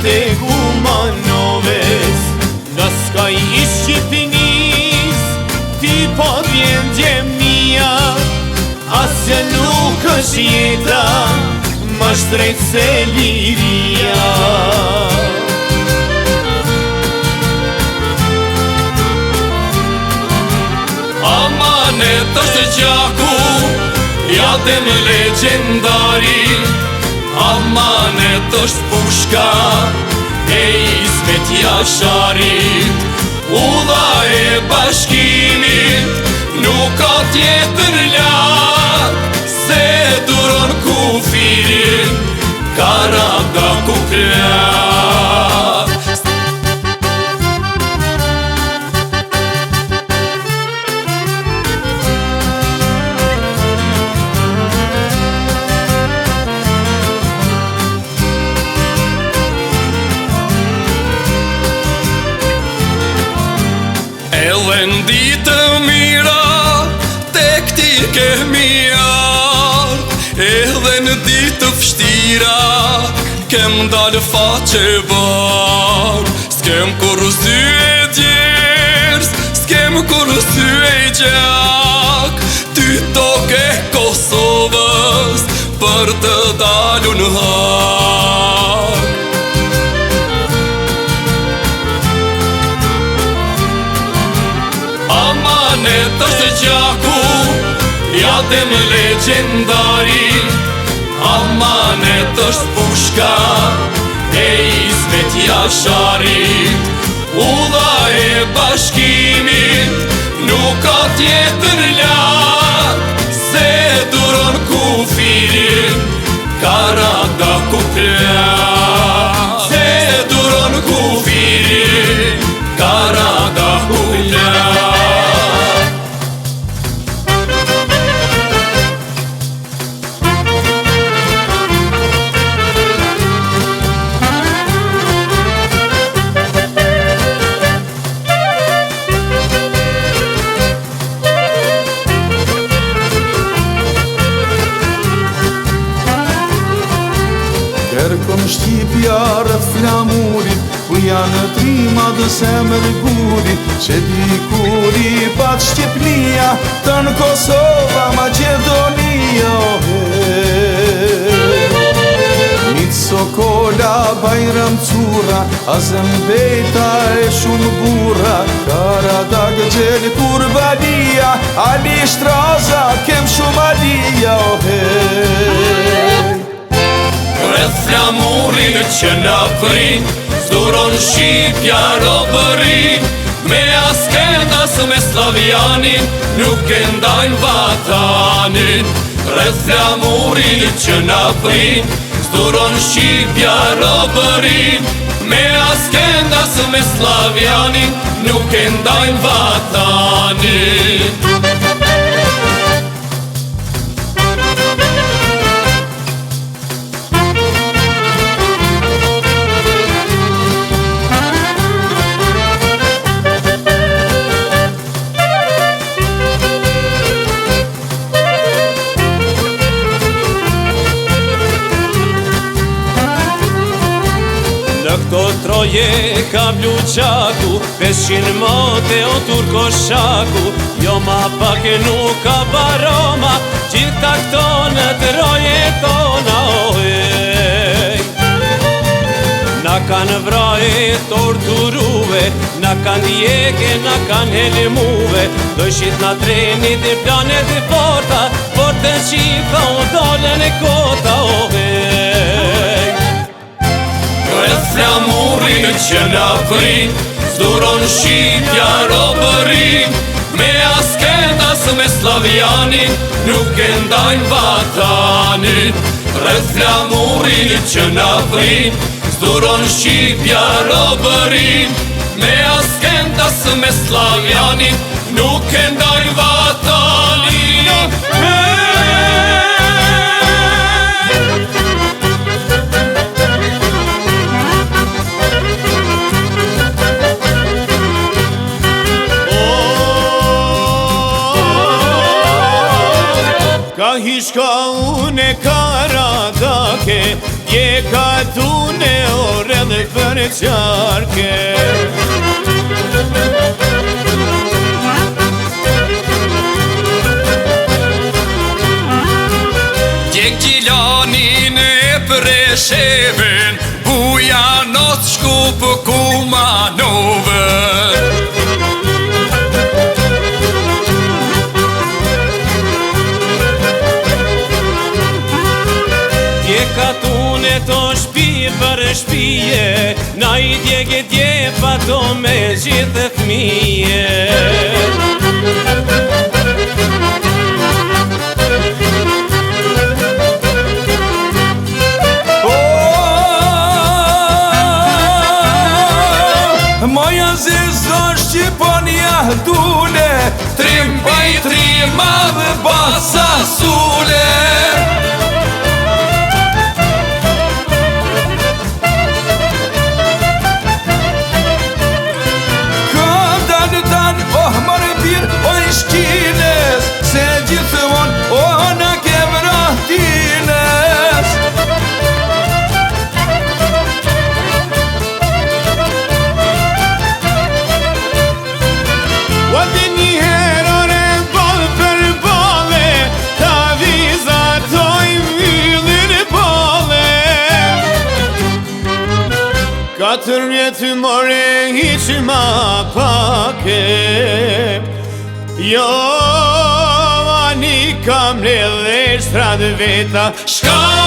te Kumanoves. Në skaj i Shqipënis, ti po t'vjen gjemnia, asë nuk është jeta, ma shtrejt se liria. Amanet është gjaku, jatem legendari. Amanet është pushka e Ismet Jasharit. Udha e bashkimit nuk ka tjetër lak se duron kufirin Karadaku plak. Edhe në ditë mira tek ti kemi ardh, edhe në ditë fështira kem dalë faqe bar. S'kem kur sy e djers, s'kem kur sy e gjak, ty toke Kosovës për të dalu në hak. Amanet është gjaku, jatem legendari. Amanet është pushka e Ismet Jasharit. Udha e bashkimit nuk ka tjetër lak se duron kufirin Karadaku plak. Se duron kufirin Karadaku plak. Kërkon Shqipja rrët flamurit, ku janë trima dë semër gurit, që dikuri pat Shqipnia, të në Kosova, Macedonia. Mitë Sokola, Bajram Cura, Azembejta e shumë burra, Karadag gjeli Kurbalia, Ali Shtraza, kem shumë alia. Rreth flamurin që na prin, s'duron Shqipja robërin. Me asken as me Slavianin, nuk e ndajnë vatanin. Rreth flamurin që na prin, s'duron Shqipja robërin. Me asken as me Slavianin, nuk e ndajnë vatanin. Në këto troje ka blu qaku, 500 mote o turko shaku. Jo ma pak e nuk ka baroma, gjitha këto në troje tona. Na kanë vraje torturuve, na kanë djeke, na kanë helmuve. Dojshit na trenit e planet e forta, fortën Shqipa o dolën e kota. Rreth flamurin që na prin, s'duron Shqipja robërin. Me asken as me Slavianin, nuk e ndajnë vatanin. Rreth flamurin që na prin, s'duron Shqipja robërin. Me asken as me Slavianin, nuk e ndajnë vatanin. Ka hishka une Karadake, je ka tune ore dhe për qarke. Djek Gjilanin e presheven, buja not shku për Kumanoven. Katune to shpi për shpije, na I djege djepa to me gjithë fmije. Moja zezë Shqipënia dule, Trim baj trima dhe basa sule. Oh, mare bir, oj shkines, se gjithmon, oh, në ke vrahtines. Ode një herore ballë për ballë, ta vizatoj myllin ballë. 4 vjetë more hiq ma pake, jo ani kam le dhe shtrat veta. Shka